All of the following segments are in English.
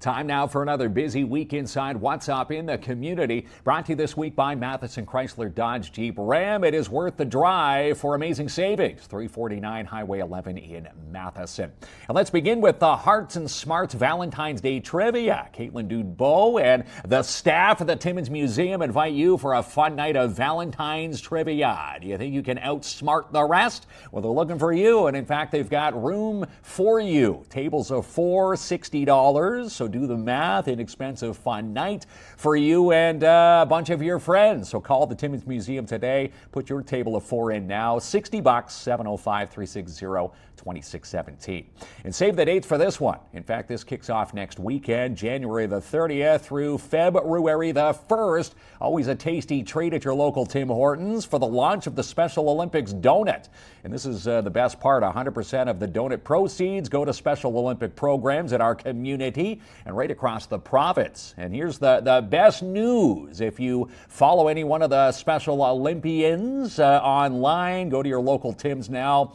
Time now for another busy week inside What's Up in the Community. Brought to you this week by Matheson Chrysler Dodge Jeep Ram. It is worth the drive for amazing savings. 349 Highway 11 in Matheson. And let's begin with the Hearts and Smarts Valentines Day Trivia. Caitlin Dudebeau and the staff of the Timmins Museum invite you for a fun night of Valentine's Trivia. Do you think you can outsmart the rest? Well, they're looking for you, and in fact, they've got room for you. Tables of $4, $60. So do the math. Inexpensive, fun night for you and a bunch of your friends. So call the Timmins Museum today. Put your table of 4 in now. $60, 705-360-2617. And save the dates for this one. In fact, this kicks off next weekend, January the 30th through February the 1st. Always a tasty treat at your local Tim Hortons for the launch of the Special Olympics donut. And this is the best part. 100% of the donut proceeds go to Special Olympic programs in our community and right across the province. And here's the best news. If you follow any one of the Special Olympians online, go to your local Tim's now.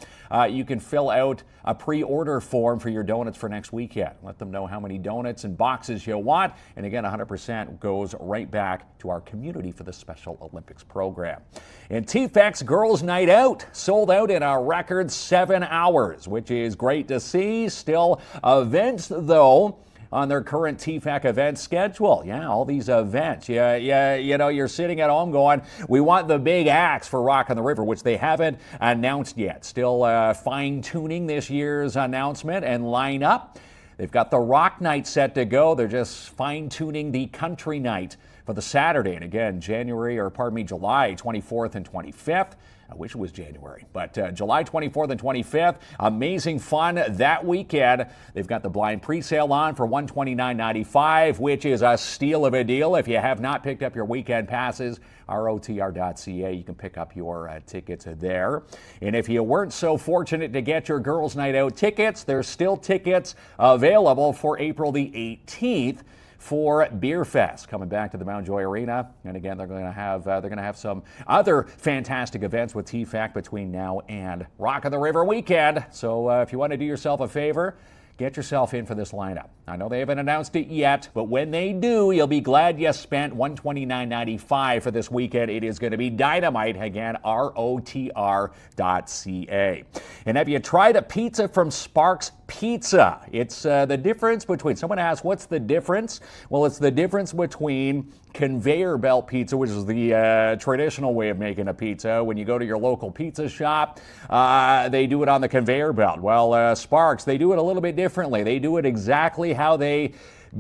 You can fill out a pre-order form for your donuts for next weekend. Let them know how many donuts and boxes you want. And again, 100% goes right back to our community for the Special Olympics program. And TFEC's Girls Night Out sold out in a record 7 hours, which is great to see. Still events, though, on their current TFEC event schedule. Yeah, all these events. You know, you're sitting at home going, we want the big acts for Rock on the River, which they haven't announced yet. Still fine-tuning this year's announcement and lineup. They've got the Rock Night set to go. They're just fine-tuning the Country Night for the Saturday. And again, July 24th and 25th. I wish it was January, but July 24th and 25th, amazing fun that weekend. They've got the blind pre-sale on for $129.95, which is a steal of a deal. If you have not picked up your weekend passes, rotr.ca, you can pick up your tickets there. And if you weren't so fortunate to get your Girls Night Out tickets, there's still tickets available for April the 18th. For Beer Fest coming back to the Mount Joy Arena. And again, they're going to have some other fantastic events with TFEC between now and Rock on the River weekend. So if you want to do yourself a favor, get yourself in for this lineup. I know they haven't announced it yet, but when they do, you'll be glad you spent $129.95 for this weekend. It is going to be dynamite. Again, rotr.ca. And have you tried a pizza from Sparks Pizza? It's the difference between, someone asked, what's the difference? Well, it's the difference between conveyor belt pizza, which is the traditional way of making a pizza. When you go to your local pizza shop, they do it on the conveyor belt. Well, Sparks, they do it a little bit differently. They do it exactly how they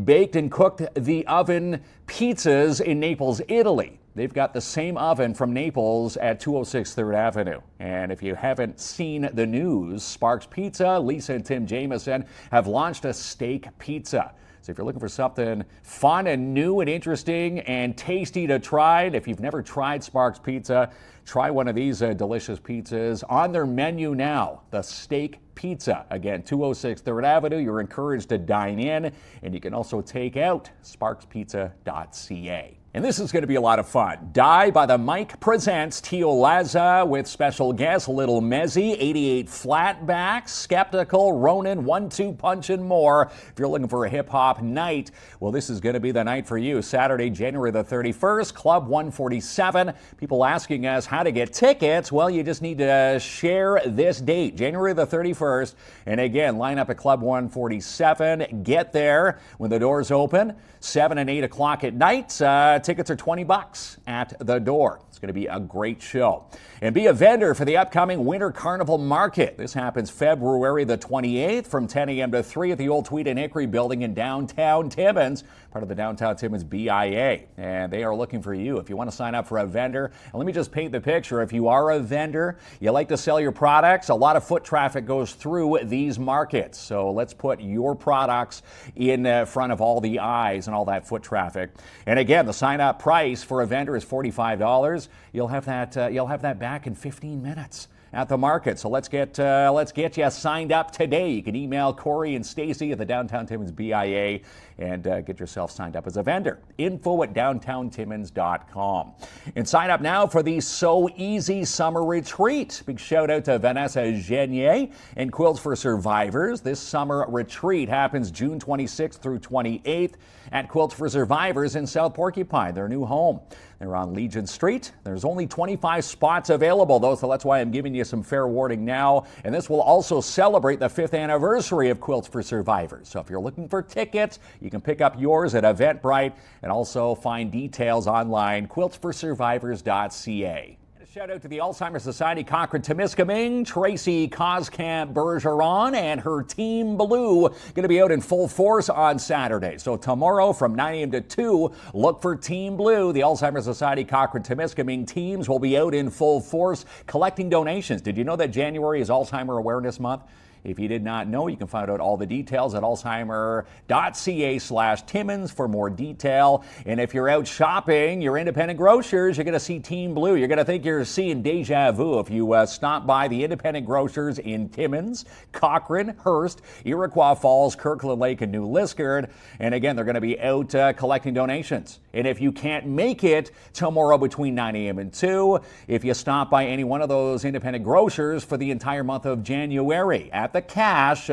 baked and cooked the oven pizzas in Naples, Italy. They've got the same oven from Naples at 206 3rd Avenue. And if you haven't seen the news, Sparks Pizza, Lisa and Tim Jamieson have launched a steak pizza. So if you're looking for something fun and new and interesting and tasty to try, if you've never tried Sparks Pizza, try one of these delicious pizzas on their menu now, the steak pizza. Again, 206 3rd Avenue. You're encouraged to dine in, and you can also take out sparkspizza.ca. And this is going to be a lot of fun. Die by the Mike presents Tio Laza with special guests Little Mezzy, 88 Flatbacks, Skeptical, Ronan, 1-2 Punch, and more. If you're looking for a hip-hop night, well, this is going to be the night for you. Saturday, January the 31st, Club 147. People asking us how to get tickets. Well, you just need to share this date, January the 31st. And again, line up at Club 147. Get there when the doors open, 7 and 8 o'clock at night. Tickets are $20 at the door. It's going to be a great show. And be a vendor for the upcoming Winter Carnival Market. This happens February the 28th from 10 a.m. to 3 at the old Tweed and Hickory building in downtown Timmins, part of the Downtown Timmins BIA. And they are looking for you if you want to sign up for a vendor. And let me just paint the picture. If you are a vendor, you like to sell your products, a lot of foot traffic goes through these markets. So let's put your products in front of all the eyes and all that foot traffic. And again, the sign-up price for a vendor is $45. You'll have that back in 15 minutes. at the market. So let's get you signed up today. You can email Corey and Stacy at the Downtown Timmins BIA and get yourself signed up as a vendor. info@downtowntimmins.com. And sign up now for the So Easy Summer Retreat. Big shout out to Vanessa Genier and Quilts for Survivors. This summer retreat happens June 26th through 28th at Quilts for Survivors in South Porcupine, their new home. They're on Legion Street. There's only 25 spots available, though, so that's why I'm giving you some fair warning now. And this will also celebrate the 5th anniversary of Quilts for Survivors. So if you're looking for tickets, you can pick up yours at Eventbrite and also find details online, quiltsforsurvivors.ca. Shout out to the Alzheimer's Society Cochrane-Temiskaming, Tracy Coscamp-Bergeron and her Team Blue going to be out in full force on Saturday. So tomorrow from 9 a.m. to 2, look for Team Blue. The Alzheimer's Society Cochrane-Temiskaming teams will be out in full force collecting donations. Did you know that January is Alzheimer Awareness Month? If you did not know, you can find out all the details at alzheimer.ca/Timmins for more detail. And if you're out shopping, your independent grocers, you're going to see Team Blue. You're going to think you're seeing deja vu if you stop by the independent grocers in Timmins, Cochrane, Hearst, Iroquois Falls, Kirkland Lake, and New Liskeard. And again, they're going to be out collecting donations. And if you can't make it tomorrow between 9 a.m. and 2, if you stop by any one of those independent grocers for the entire month of January, at the cashiers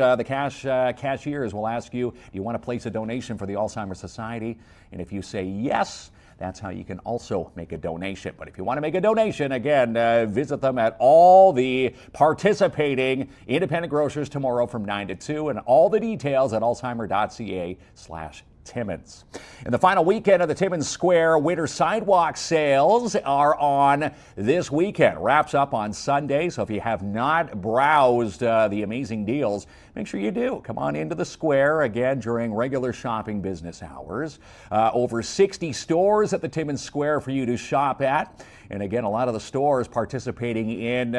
will ask you, do you want to place a donation for the Alzheimer's Society? And if you say yes, that's how you can also make a donation. But if you want to make a donation, again, visit them at all the participating independent grocers tomorrow from 9 to 2, and all the details at alzheimer.ca/Timmins. And the final weekend of the Timmins Square winter sidewalk sales are on this weekend. Wraps up on Sunday, so if you have not browsed the amazing deals, make sure you do. Come on into the square again during regular shopping business hours. Over 60 stores at the Timmins Square for you to shop at. And again, a lot of the stores participating in,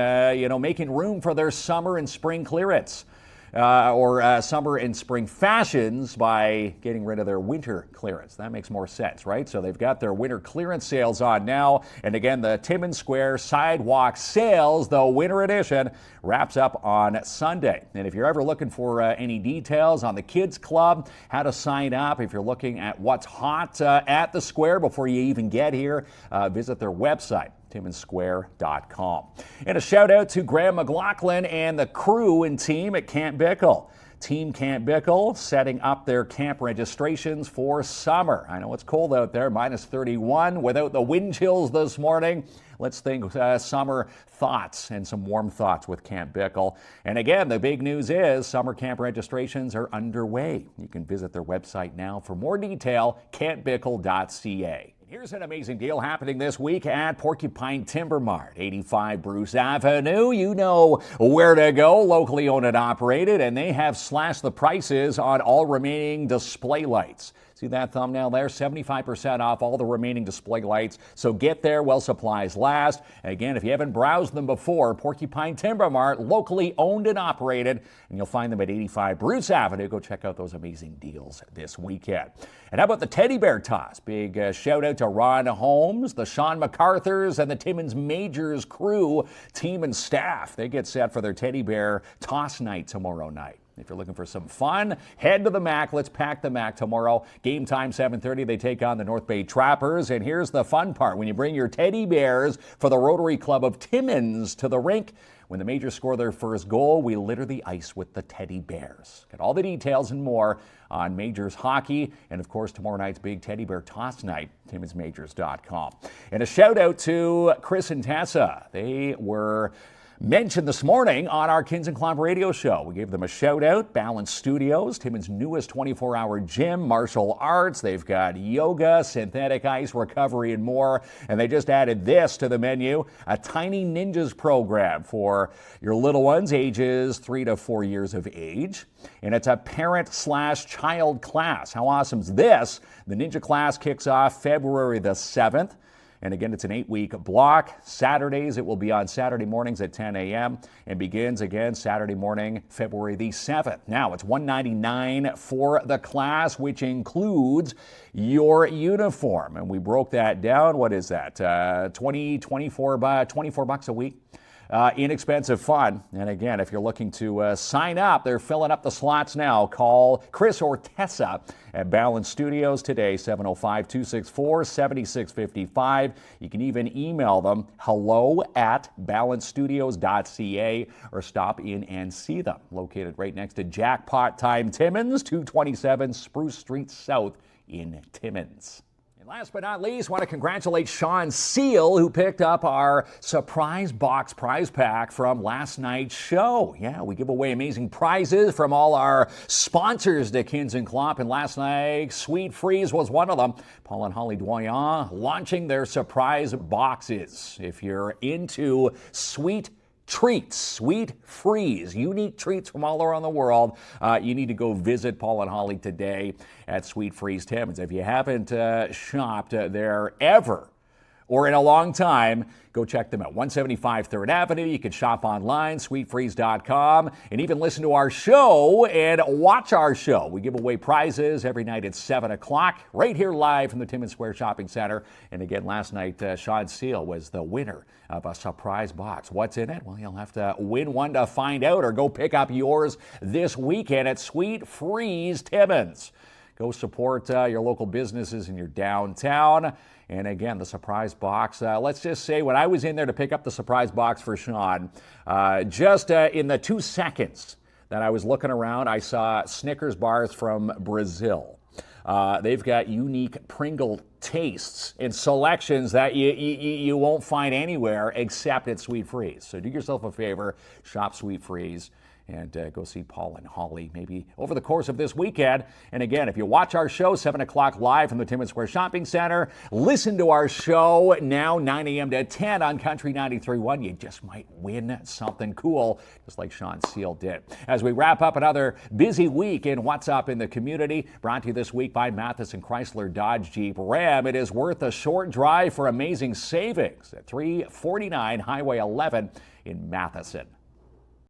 making room for their summer and spring clearance. Or summer and spring fashions by getting rid of their winter clearance. That makes more sense, right? So they've got their winter clearance sales on now. And again, the Timmins Square sidewalk sales, the winter edition, wraps up on Sunday. And if you're ever looking for any details on the Kids Club, how to sign up, if you're looking at what's hot at the square before you even get here, visit their website, timminsquare.com. And a shout out to Graham McLaughlin and the crew and team at Camp Bickle. Team Camp Bickle setting up their camp registrations for summer. I know it's cold out there, minus 31 without the wind chills this morning. Let's think summer thoughts and some warm thoughts with Camp Bickle. And again, the big news is summer camp registrations are underway. You can visit their website now for more detail, campbickle.ca. Here's an amazing deal happening this week at Porcupine Timber Mart, 85 Bruce Avenue. You know where to go, locally owned and operated, and they have slashed the prices on all remaining display lights. See that thumbnail there? 75% off all the remaining display lights. So get there while supplies last. Again, if you haven't browsed them before, Porcupine Timber Mart, locally owned and operated, and you'll find them at 85 Bruce Avenue. Go check out those amazing deals this weekend. And how about the teddy bear toss? Big shout out to Ron Holmes, the Sean MacArthurs, and the Timmins Majors crew, team and staff. They get set for their teddy bear toss night tomorrow night. If you're looking for some fun, head to the MAC. Let's pack the MAC tomorrow. Game time, 7:30. They take on the North Bay Trappers. And here's the fun part. When you bring your teddy bears for the Rotary Club of Timmins to the rink, when the Majors score their first goal, we litter the ice with the teddy bears. Get all the details and more on Majors hockey. And, of course, tomorrow night's big teddy bear toss night, timminsmajors.com. And a shout-out to Chris and Tessa. They were mentioned this morning on our KINZ and KLOMP radio show. We gave them a shout out. Balance Studios, Timmins' newest 24-hour gym, martial arts. They've got yoga, synthetic ice recovery, and more. And they just added this to the menu, a Tiny Ninjas program for your little ones, ages 3 to 4 years of age. And it's a parent/child class. How awesome is this? The Ninja class kicks off February the 7th. And again, it's an 8-week block. Saturdays, it will be on Saturday mornings at 10 a.m. and begins again Saturday morning, February the 7th. Now, it's $199 for the class, which includes your uniform. And we broke that down. What is that? $24 a week inexpensive fun. And again, if you're looking to sign up, they're filling up the slots now. Call Chris or Tessa at Balance Studios today, 705-264-7655. You can even email them, hello@balancestudios.ca, or stop in and see them. Located right next to Jackpot Time Timmins, 227 Spruce Street South in Timmins. Last but not least, I want to congratulate Sean Seale, who picked up our surprise box prize pack from last night's show. Yeah, we give away amazing prizes from all our sponsors to KINZ and KLOMP, and last night, Sweet Freez was one of them. Paul and Holly Doyon launching their surprise boxes. If you're into sweet treats, Sweet Freez, unique treats from all around the world. You need to go visit Paul and Holly today at Sweet Freez Timmins. If you haven't shopped there ever or in a long time, go check them out. 175 3rd Avenue. You can shop online, sweetfreez.com, and even listen to our show and watch our show. We give away prizes every night at 7 o'clock, right here live from the Timmins Square Shopping Center. And again, last night, Sean Seale was the winner of a surprise box. What's in it? Well, you'll have to win one to find out, or go pick up yours this weekend at Sweet Freez Timmins. Go support your local businesses in your downtown. And again, the surprise box, let's just say when I was in there to pick up the surprise box for Sean, just in the 2 seconds that I was looking around, I saw Snickers bars from Brazil. They've got unique Pringle tastes and selections that you won't find anywhere except at Sweet Freez. So do yourself a favor, shop Sweet Freez, and go see Paul and Holly maybe over the course of this weekend. And again, if you watch our show, 7 o'clock live from the Timmins Square Shopping Center, listen to our show now 9 a.m. to 10 on Country 93.1. You just might win something cool, just like Sean Seale did. As we wrap up another busy week in What's Up in the Community, brought to you this week by Matheson Chrysler Dodge Jeep Ram. It is worth a short drive for amazing savings at 349 Highway 11 in Matheson.